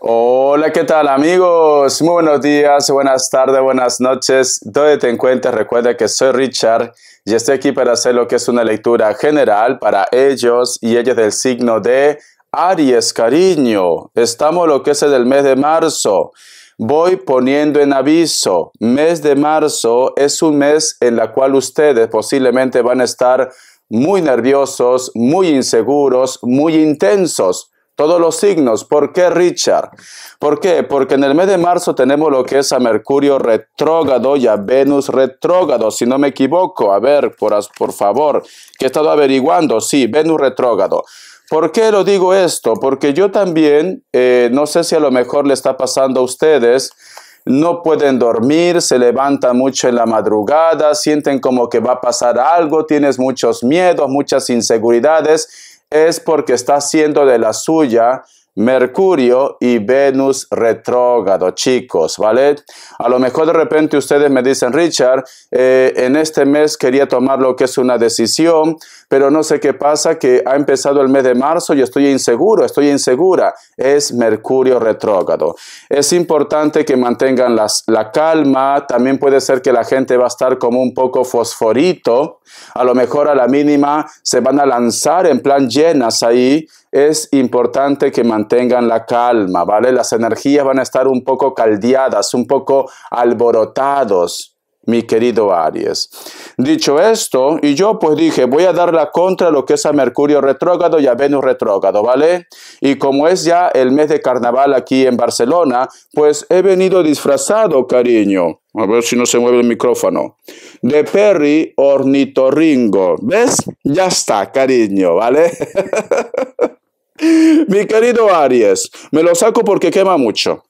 Hola, ¿qué tal amigos? Muy buenos días, buenas tardes, buenas noches. Donde te encuentres, recuerda que soy Richard y estoy aquí para hacer lo que es una lectura general para ellos y ellas del signo de Aries, cariño. Estamos lo que es el mes de marzo. Voy poniendo en aviso, mes de marzo es un mes en el cual ustedes posiblemente van a estar muy nerviosos, muy inseguros, muy intensos. Todos los signos. ¿Por qué, Richard? ¿Por qué? Porque en el mes de marzo tenemos lo que es a Mercurio retrógrado y a Venus retrógrado, si no me equivoco. A ver, por favor, que he estado averiguando. Sí, Venus retrógrado. ¿Por qué lo digo esto? Porque yo también, no sé si a lo mejor le está pasando a ustedes, no pueden dormir, se levantan mucho en la madrugada, sienten como que va a pasar algo, tienes muchos miedos, muchas inseguridades. Es porque está haciendo de la suya Mercurio y Venus retrógrado, chicos, ¿vale? A lo mejor de repente ustedes me dicen, Richard, en este mes quería tomar lo que es una decisión, pero no sé qué pasa, que ha empezado el mes de marzo y estoy inseguro, estoy insegura. Es Mercurio retrógrado. Es importante que mantengan la calma. También puede ser que la gente va a estar como un poco fosforito. A lo mejor a la mínima se van a lanzar en plan llenas ahí. Es importante que mantengan la calma, ¿vale? Las energías van a estar un poco caldeadas, un poco alborotados, mi querido Aries. Dicho esto, y yo pues dije, voy a dar la contra a lo que es a Mercurio retrógrado y a Venus retrógrado, ¿vale? Y como es ya el mes de carnaval aquí en Barcelona, pues he venido disfrazado, cariño. A ver si no se mueve el micrófono. De Perry ornitorrinco. ¿Ves? Ya está, cariño, ¿vale? Mi querido Aries, me lo saco porque quema mucho.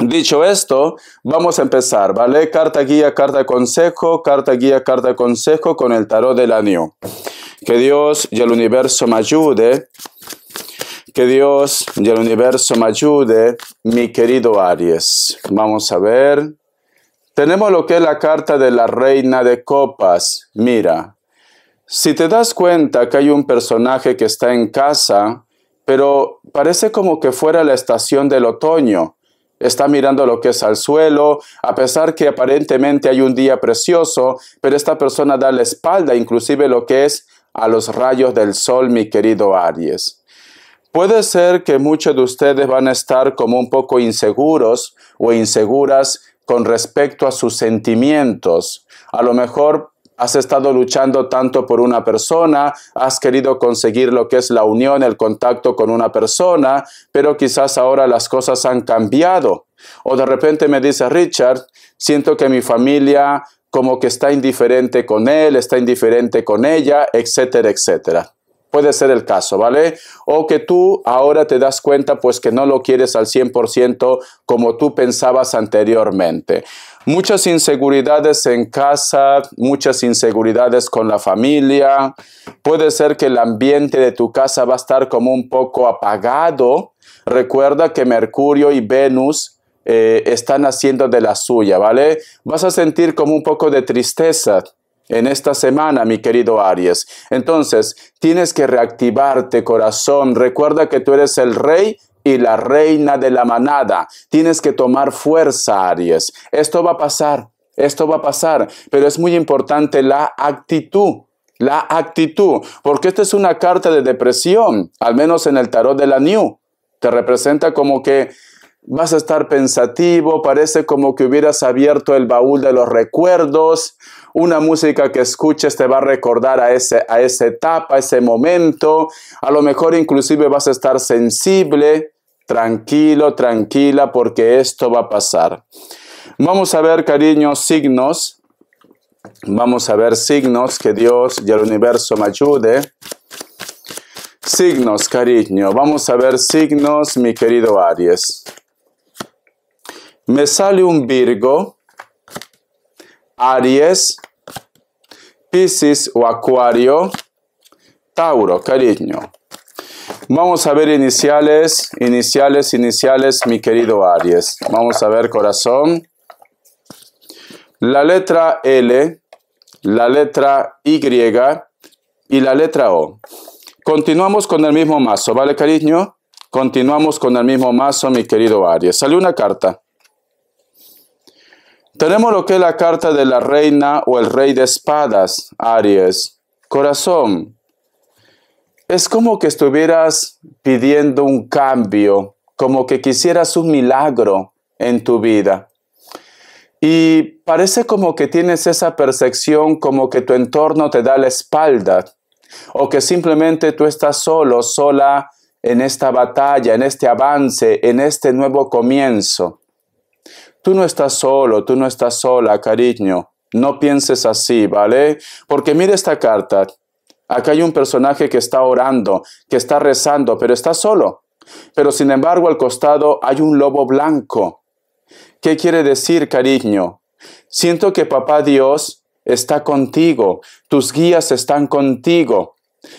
Dicho esto, vamos a empezar, ¿vale? Carta guía, carta consejo, carta guía, carta consejo con el tarot del año. Que Dios y el universo me ayude. Que Dios y el universo me ayude, mi querido Aries. Vamos a ver. Tenemos lo que es la carta de la Reina de Copas. Mira, si te das cuenta que hay un personaje que está en casa, pero parece como que fuera la estación del otoño. Está mirando lo que es al suelo, a pesar que aparentemente hay un día precioso, pero esta persona da la espalda, inclusive lo que es a los rayos del sol, mi querido Aries. Puede ser que muchos de ustedes van a estar como un poco inseguros o inseguras con respecto a sus sentimientos. A lo mejor has estado luchando tanto por una persona, has querido conseguir lo que es la unión, el contacto con una persona, pero quizás ahora las cosas han cambiado. O de repente me dice, Richard, siento que mi familia como que está indiferente con él, está indiferente con ella, etcétera, etcétera. Puede ser el caso, ¿vale? O que tú ahora te das cuenta pues que no lo quieres al 100% como tú pensabas anteriormente. Muchas inseguridades en casa, muchas inseguridades con la familia. Puede ser que el ambiente de tu casa va a estar como un poco apagado. Recuerda que Mercurio y Venus están haciendo de la suya, ¿vale? Vas a sentir como un poco de tristeza en esta semana, mi querido Aries. Entonces, tienes que reactivarte, corazón. Recuerda que tú eres el rey y la reina de la manada. Tienes que tomar fuerza, Aries. Esto va a pasar, pero es muy importante la actitud. La actitud, porque esta es una carta de depresión, al menos en el tarot de la New. Te representa como que vas a estar pensativo, parece como que hubieras abierto el baúl de los recuerdos. Una música que escuches te va a recordar a esa etapa, a ese momento. A lo mejor inclusive vas a estar sensible. Tranquilo, tranquila, porque esto va a pasar. Vamos a ver, cariño, signos. Vamos a ver signos, que Dios y el universo me ayude. Signos, cariño. Vamos a ver signos, mi querido Aries. Me sale un Virgo, Aries, Piscis o Acuario, Tauro, cariño. Vamos a ver iniciales, mi querido Aries. Vamos a ver, corazón. La letra L, la letra Y y la letra O. Continuamos con el mismo mazo, ¿vale, cariño? Continuamos con el mismo mazo, mi querido Aries. Salió una carta. Tenemos lo que es la carta de la reina o el rey de espadas, Aries. Corazón. Es como que estuvieras pidiendo un cambio, como que quisieras un milagro en tu vida. Y parece como que tienes esa percepción como que tu entorno te da la espalda o que simplemente tú estás solo, sola en esta batalla, en este avance, en este nuevo comienzo. Tú no estás solo, tú no estás sola, cariño. No pienses así, ¿vale? Porque mira esta carta. Acá hay un personaje que está orando, que está rezando, pero está solo. Pero sin embargo al costado hay un lobo blanco. ¿Qué quiere decir, cariño? Siento que Papá Dios está contigo, tus guías están contigo.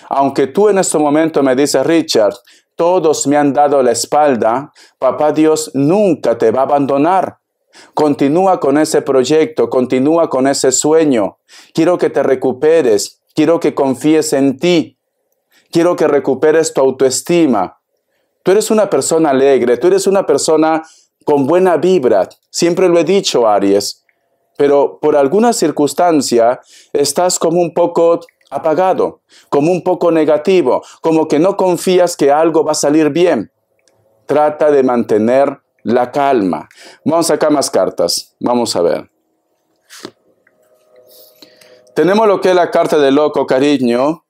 Aunque tú en este momento me dices, Richard, todos me han dado la espalda, Papá Dios nunca te va a abandonar. Continúa con ese proyecto, continúa con ese sueño. Quiero que te recuperes, quiero que confíes en ti, quiero que recuperes tu autoestima. Tú eres una persona alegre, tú eres una persona con buena vibra, siempre lo he dicho, Aries, pero por alguna circunstancia estás como un poco apagado, como un poco negativo, como que no confías que algo va a salir bien. Trata de mantener la calma. Vamos a sacar más cartas, vamos a ver. Tenemos lo que es la carta del loco, cariño,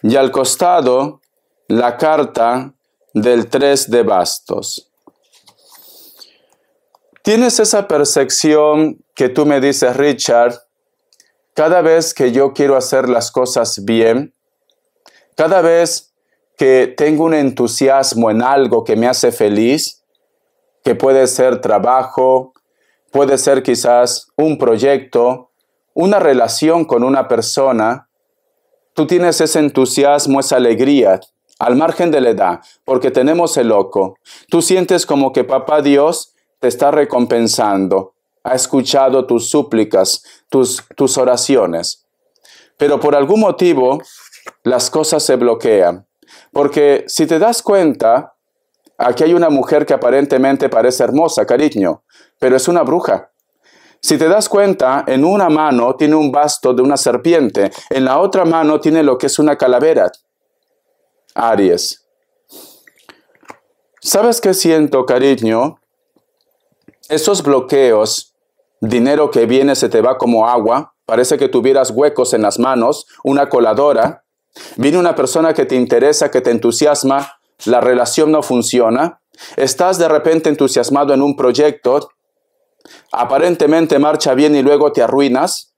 y al costado la carta del 3 de bastos. ¿Tienes esa percepción que tú me dices, Richard, cada vez que yo quiero hacer las cosas bien, cada vez que tengo un entusiasmo en algo que me hace feliz, que puede ser trabajo, puede ser quizás un proyecto, una relación con una persona, tú tienes ese entusiasmo, esa alegría, al margen de la edad, porque tenemos el loco. Tú sientes como que Papá Dios te está recompensando, ha escuchado tus súplicas, tus oraciones. Pero por algún motivo, las cosas se bloquean. Porque si te das cuenta, aquí hay una mujer que aparentemente parece hermosa, cariño, pero es una bruja. Si te das cuenta, en una mano tiene un basto de una serpiente, en la otra mano tiene lo que es una calavera. Aries. ¿Sabes qué siento, cariño? Esos bloqueos, dinero que viene se te va como agua, parece que tuvieras huecos en las manos, una coladora, viene una persona que te interesa, que te entusiasma, la relación no funciona, estás de repente entusiasmado en un proyecto, aparentemente marcha bien y luego te arruinas,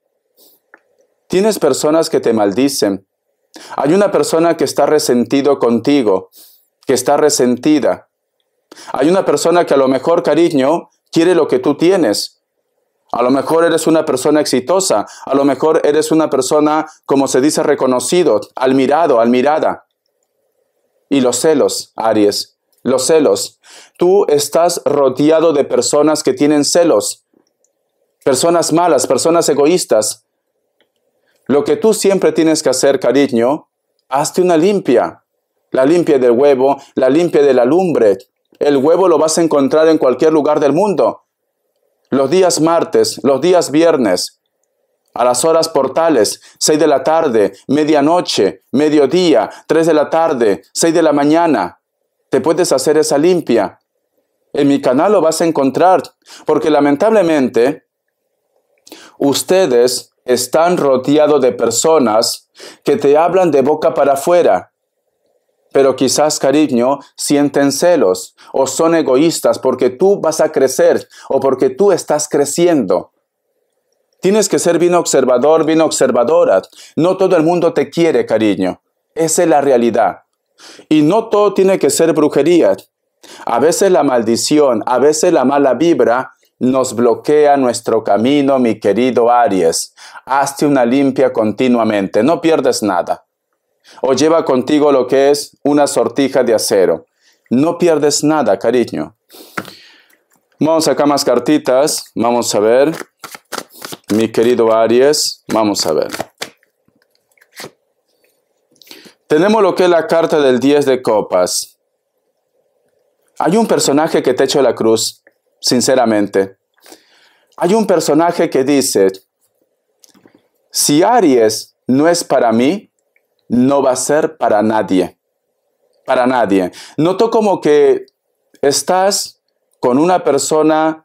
tienes personas que te maldicen, hay una persona que está resentido contigo, que está resentida, hay una persona que a lo mejor, cariño, quiere lo que tú tienes. A lo mejor eres una persona exitosa. A lo mejor eres una persona, como se dice, reconocido, admirado, admirada. Y los celos, Aries, los celos. Tú estás rodeado de personas que tienen celos. Personas malas, personas egoístas. Lo que tú siempre tienes que hacer, cariño, hazte una limpia. La limpia del huevo, la limpia de la lumbre. El huevo lo vas a encontrar en cualquier lugar del mundo. Los días martes, los días viernes, a las horas portales, 6 de la tarde, medianoche, mediodía, 3 de la tarde, 6 de la mañana. Te puedes hacer esa limpia. En mi canal lo vas a encontrar, porque lamentablemente ustedes están rodeados de personas que te hablan de boca para afuera. Pero quizás, cariño, sienten celos o son egoístas porque tú vas a crecer o porque tú estás creciendo. Tienes que ser bien observador, bien observadora. No todo el mundo te quiere, cariño. Esa es la realidad. Y no todo tiene que ser brujería. A veces la maldición, a veces la mala vibra nos bloquea nuestro camino, mi querido Aries. Hazte una limpia continuamente, no pierdes nada. O lleva contigo lo que es una sortija de acero. No pierdes nada, cariño. Vamos a sacar más cartitas. Vamos a ver. Mi querido Aries, vamos a ver. Tenemos lo que es la carta del 10 de copas. Hay un personaje que te echa la cruz, sinceramente. Hay un personaje que dice, si Aries no es para mí, no va a ser para nadie. Para nadie. Noto como que estás con una persona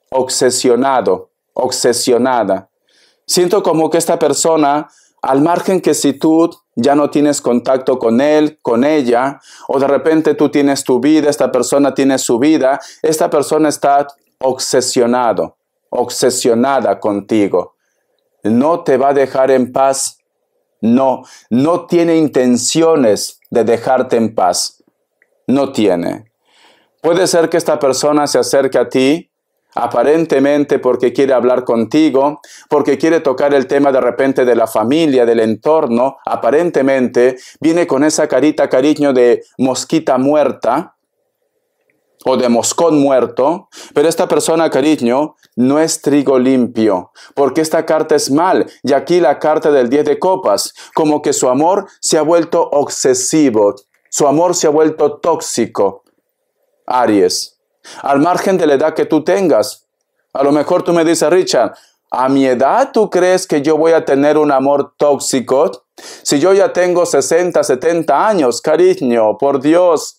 obsesionada. Siento como que esta persona, al margen que si tú ya no tienes contacto con él, con ella, o de repente tú tienes tu vida, esta persona tiene su vida, esta persona está obsesionada contigo. No te va a dejar en paz. No tiene intenciones de dejarte en paz. No tiene. Puede ser que esta persona se acerque a ti, aparentemente porque quiere hablar contigo, porque quiere tocar el tema de repente de la familia, del entorno. Aparentemente viene con esa carita, cariño, de mosquita muerta o de moscón muerto, pero esta persona, cariño, no es trigo limpio, porque esta carta es mal, y aquí la carta del 10 de copas, como que su amor se ha vuelto obsesivo, su amor se ha vuelto tóxico. Aries, al margen de la edad que tú tengas, a lo mejor tú me dices, Richard, ¿a mi edad tú crees que yo voy a tener un amor tóxico? Si yo ya tengo 60, 70 años, cariño, por Dios.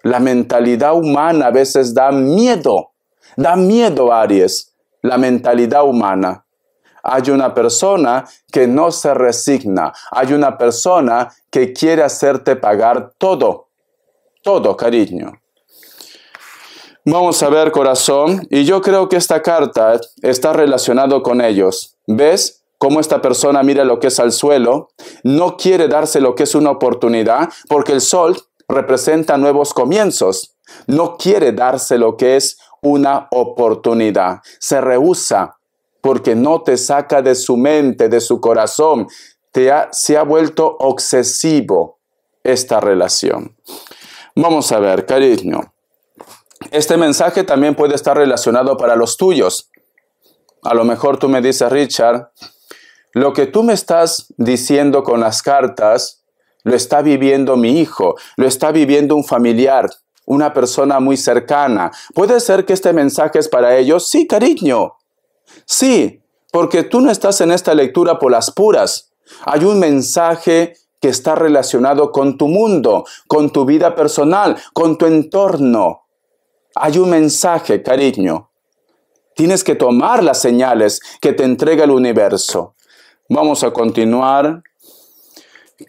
La mentalidad humana a veces da miedo, Aries, la mentalidad humana. Hay una persona que no se resigna, hay una persona que quiere hacerte pagar todo, cariño. Vamos a ver, corazón, y yo creo que esta carta está relacionada con ellos. ¿Ves cómo esta persona mira lo que es al suelo? No quiere darse lo que es una oportunidad, porque el sol representa nuevos comienzos. No quiere darse lo que es una oportunidad. Se rehúsa porque no te saca de su mente, de su corazón. Se ha vuelto obsesivo esta relación. Vamos a ver, cariño. Este mensaje también puede estar relacionado para los tuyos. A lo mejor tú me dices, Richard, lo que tú me estás diciendo con las cartas lo está viviendo mi hijo, lo está viviendo un familiar, una persona muy cercana. ¿Puede ser que este mensaje es para ellos? Sí, cariño. Sí, porque tú no estás en esta lectura por las puras. Hay un mensaje que está relacionado con tu mundo, con tu vida personal, con tu entorno. Hay un mensaje, cariño. Tienes que tomar las señales que te entrega el universo. Vamos a continuar.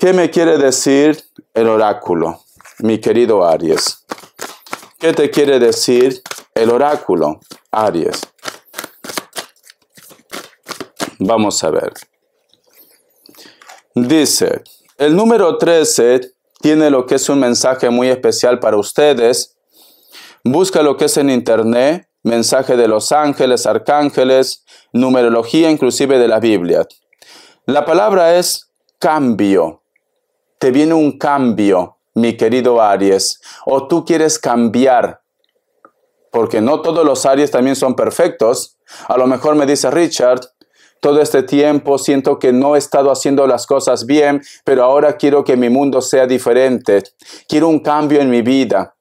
¿Qué me quiere decir el oráculo, mi querido Aries? ¿Qué te quiere decir el oráculo, Aries? Vamos a ver. Dice, el número 13 tiene lo que es un mensaje muy especial para ustedes. Busca lo que es en internet, mensaje de los ángeles, arcángeles, numerología inclusive de la Biblia. La palabra es cambio. Te viene un cambio, mi querido Aries, o tú quieres cambiar, porque no todos los Aries también son perfectos. A lo mejor me dice Richard, todo este tiempo siento que no he estado haciendo las cosas bien, pero ahora quiero que mi mundo sea diferente. Quiero un cambio en mi vida.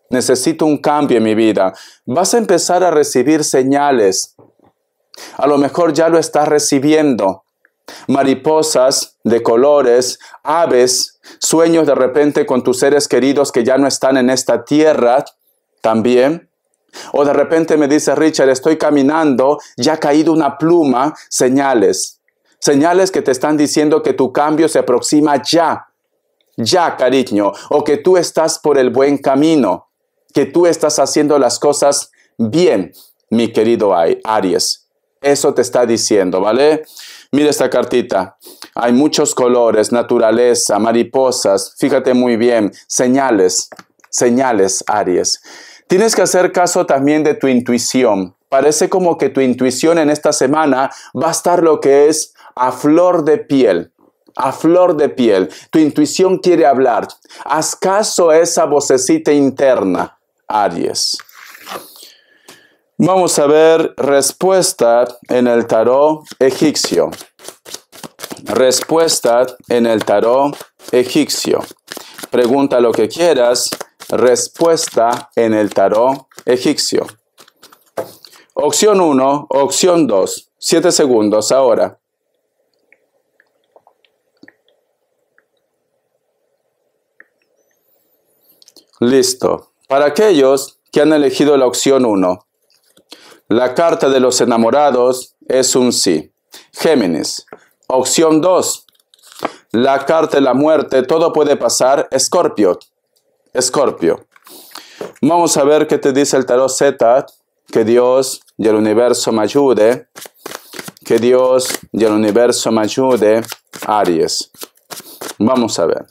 Necesito un cambio en mi vida. Vas a empezar a recibir señales. A lo mejor ya lo estás recibiendo. Mariposas de colores, aves, sueños de repente con tus seres queridos que ya no están en esta tierra también. O de repente me dice Richard, estoy caminando, ya ha caído una pluma, señales. Señales que te están diciendo que tu cambio se aproxima ya, cariño. O que tú estás por el buen camino, que tú estás haciendo las cosas bien, mi querido Aries. Eso te está diciendo, ¿vale? Mira esta cartita. Hay muchos colores, naturaleza, mariposas. Fíjate muy bien. Señales, Aries. Tienes que hacer caso también de tu intuición. Parece como que tu intuición en esta semana va a estar lo que es a flor de piel. A flor de piel. Tu intuición quiere hablar. Haz caso a esa vocecita interna, Aries. Vamos a ver respuesta en el tarot egipcio. Respuesta en el tarot egipcio. Pregunta lo que quieras, respuesta en el tarot egipcio. Opción 1, opción 2. 7 segundos ahora. Listo. Para aquellos que han elegido la opción 1, la carta de los enamorados es un sí. Géminis. Opción 2. La carta de la muerte, todo puede pasar. Escorpio. Escorpio. Vamos a ver qué te dice el tarot Z. Que Dios y el universo me ayude. Que Dios y el universo me ayude. Aries. Vamos a ver.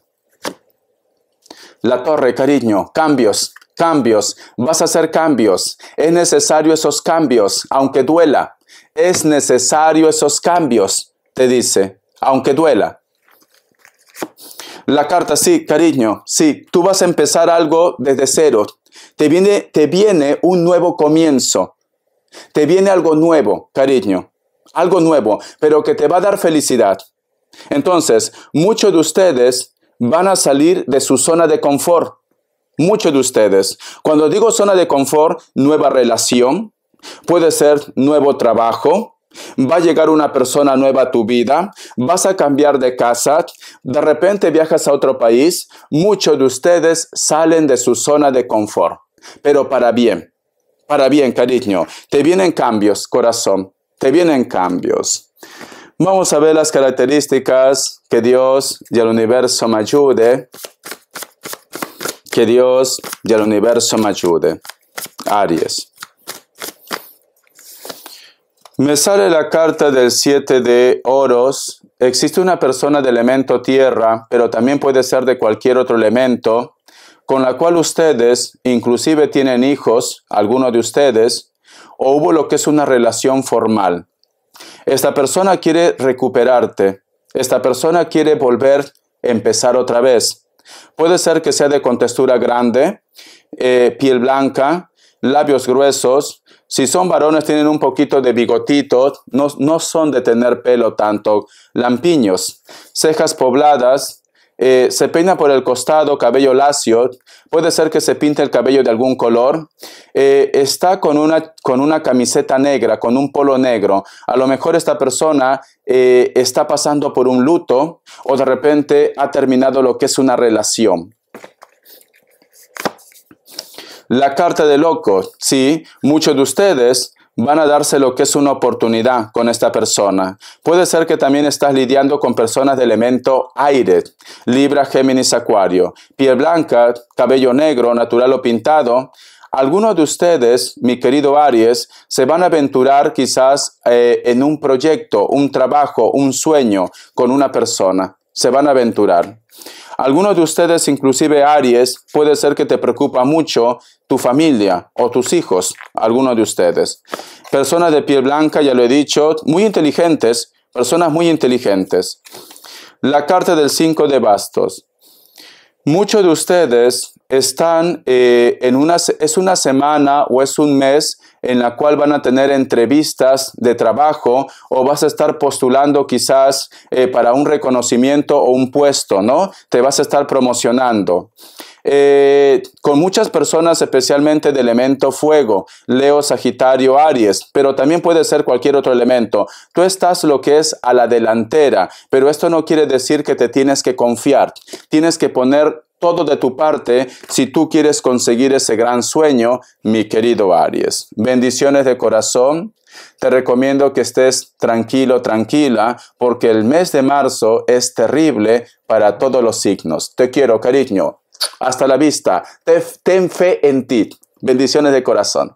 La torre, cariño. Cambios. Cambios. Vas a hacer cambios. Es necesario esos cambios, aunque duela. Es necesario esos cambios, te dice, aunque duela. La carta, sí, cariño, sí, tú vas a empezar algo desde cero. Te viene un nuevo comienzo. Te viene algo nuevo, cariño. Algo nuevo, pero que te va a dar felicidad. Entonces, muchos de ustedes van a salir de su zona de confort. Muchos de ustedes. Cuando digo zona de confort, nueva relación, puede ser nuevo trabajo, va a llegar una persona nueva a tu vida, vas a cambiar de casa, de repente viajas a otro país. Muchos de ustedes salen de su zona de confort, pero para bien, cariño. Te vienen cambios, corazón, te vienen cambios. Vamos a ver las características. Que Dios y el universo me ayude. Que Dios y el universo me ayude. Aries. Me sale la carta del 7 de oros. Existe una persona de elemento tierra, pero también puede ser de cualquier otro elemento, con la cual ustedes inclusive tienen hijos, algunos de ustedes, o hubo lo que es una relación formal. Esta persona quiere recuperarte. Esta persona quiere volver a empezar otra vez. Puede ser que sea de contextura grande, piel blanca, labios gruesos. Si son varones tienen un poquito de bigotitos, no son de tener pelo tanto, lampiños, cejas pobladas, se peina por el costado, cabello lacio, puede ser que se pinte el cabello de algún color, está con una camiseta negra, con un polo negro. A lo mejor esta persona está pasando por un luto o de repente ha terminado lo que es una relación. La carta de loco, sí, muchos de ustedes van a darse lo que es una oportunidad con esta persona. Puede ser que también estás lidiando con personas de elemento aire, Libra, Géminis, Acuario, piel blanca, cabello negro, natural o pintado. Algunos de ustedes, mi querido Aries, se van a aventurar quizás en un proyecto, un trabajo, un sueño con una persona. Se van a aventurar. Algunos de ustedes, inclusive Aries, puede ser que te preocupa mucho tu familia o tus hijos, algunos de ustedes. Personas de piel blanca, ya lo he dicho, muy inteligentes, personas muy inteligentes. La carta del 5 de bastos. Muchos de ustedes están es una semana o es un mes en la cual van a tener entrevistas de trabajo o vas a estar postulando quizás para un reconocimiento o un puesto, ¿no? Te vas a estar promocionando. Con muchas personas, especialmente de elemento fuego, Leo, Sagitario, Aries, pero también puede ser cualquier otro elemento. Tú estás lo que es a la delantera, pero esto no quiere decir que te tienes que confiar. Tienes que poner todo de tu parte si tú quieres conseguir ese gran sueño, mi querido Aries. Bendiciones de corazón. Te recomiendo que estés tranquilo, tranquila, porque el mes de marzo es terrible para todos los signos. Te quiero, cariño. Hasta la vista. Ten fe en ti. Bendiciones de corazón.